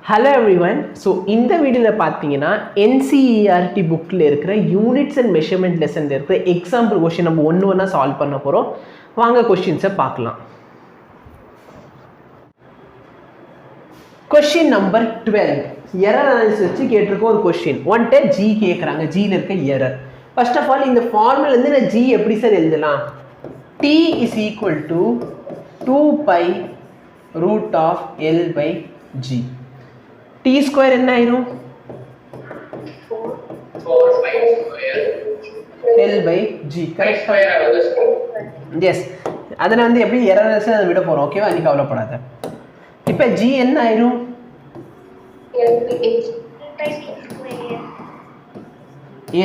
Hello everyone. So இந்த வீடியோல பாத்தீங்கன்னா NCERT bookல இருக்கிற units and measurement lessonல இருக்கிற example question நம்ம ஒவ்வொண்ணா சால்வ் பண்ண போறோம். வாங்க क्वेश्चंस பார்க்கலாம். Question number 12. Error analysis வச்சு கேட்டிருக்க ஒரு question. ஒன்ட்ட G கேக்குறாங்க. G ல இருக்க error. First of all இந்த ஃபார்முலா இருந்து நான் G எப்படி சார் எழுதலாம்? T is equal to 2 pi root of L by G. T square என்ன ஆயிரும்? 4 pi square L by G. Correct? Yes. அதனால வந்து எப்படி எரர் அனாலிசிஸ் அதை விட போறோம். ஓகேவா? நீ கவலைப்படாத. இப்போ G என்ன ஆயிரும்?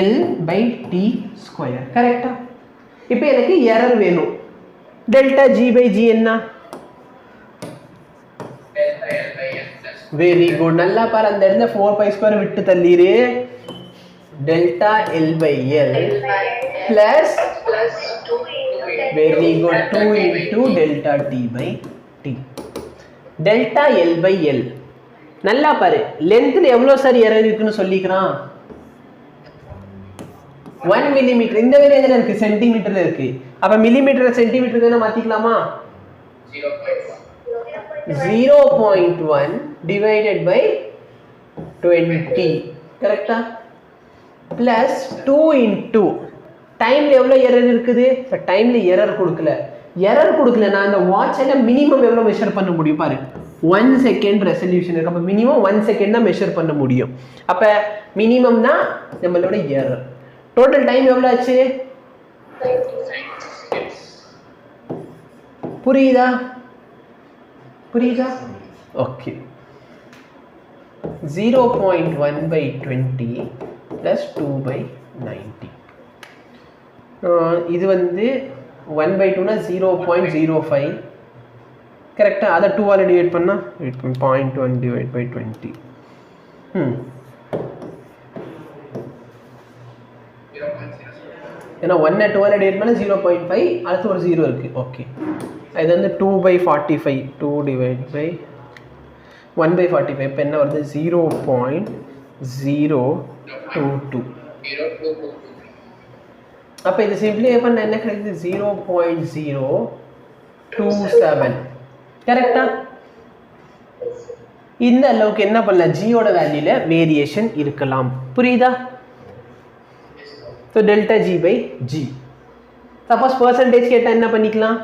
L by T square. கரெக்ட்டா? இப்போ எனக்கு எரர் வேணும். டெல்டா G by G என்ன? Very good. நல்லா பாரு அந்த இடத்துல 4 pi square விட்டு தள்ளிரு. Delta L by L plus 2 very good 2 into delta T by T. Delta L by L. நல்லா பாரு லென்த்ல எவ்வளவு சார் எரர் இருக்குன்னு சொல்லிக்கிறான் 1 mm. இந்த வேற எதுல இருக்கு சென்டிமீட்டர்ல இருக்கு. அப்ப மில்லிமீட்டர் சென்டிமீட்டருக்கு மாத்திக்கலாமா? 0.1 divided by 20. Correct? Plus 2 into time எவ்வளவு எரர் இருக்குது? இப்ப டைம்ல எரர் கொடுக்கல. எரர் கொடுக்கல நான் அந்த வாட்ச்ல மினிமம் எவ்வளவு மெஷர் பண்ண முடியும் பாரு. 1 second ரெசல்யூஷன் இருக்கு. அப்ப மினிமம் 1 second தான் மெஷர் பண்ண முடியும். அப்ப மினிமம் தான் நம்மளோட எரர். டோட்டல் டைம் எவ்வளவு ஆச்சு? புரியுதா? Okay. 0.1 by 20 plus 2 by 90. இது வந்து 1 by 2 னா 0.05. கரெக்ட்டா? அத 2 ஆல டிவைட் பண்ணா 0.1 divide by 20. ஏன்னா 1 2 ஆல டிவைட் பண்ணா 0.5 அடுத்து ஒரு 0 இருக்கு. ஓகே. இது வந்து 2 by 45 2 divided by 1 by 45 இப்போ என்ன வருது 0.022. அப்போ இது சிம்பிளிஃபை பண்ண என்ன கிடைக்குது 0.027. கரெக்ட்டா? இந்த அளவுக்கு என்ன பண்ணலாம் G ஓட வேல்யூல வேரியேஷன் இருக்கலாம். புரியுதா? So delta G by G. Suppose percentage கேட்டா என்ன பண்ணிக்கலாம்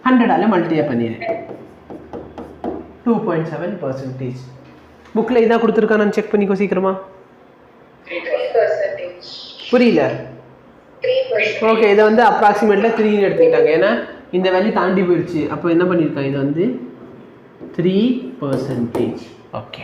100 ஆல மல்டிப்ளை பண்ணிரு 2.7%. புக்ல இதா கொடுத்திருக்கானு செக் பண்ணிக்கோ சீக்கிரமா. 3%. புரியல? 3%. ஓகே இத வந்து அப்ராக்ஸிமேட்லி 3 ன்னு எடுத்துக்கிட்டாங்க. ஏனா இந்த வேல்யூ தாண்டி போயிடுச்சு. அப்போ என்ன பண்ணிருக்காங்க இது வந்து 3%. ஓகே.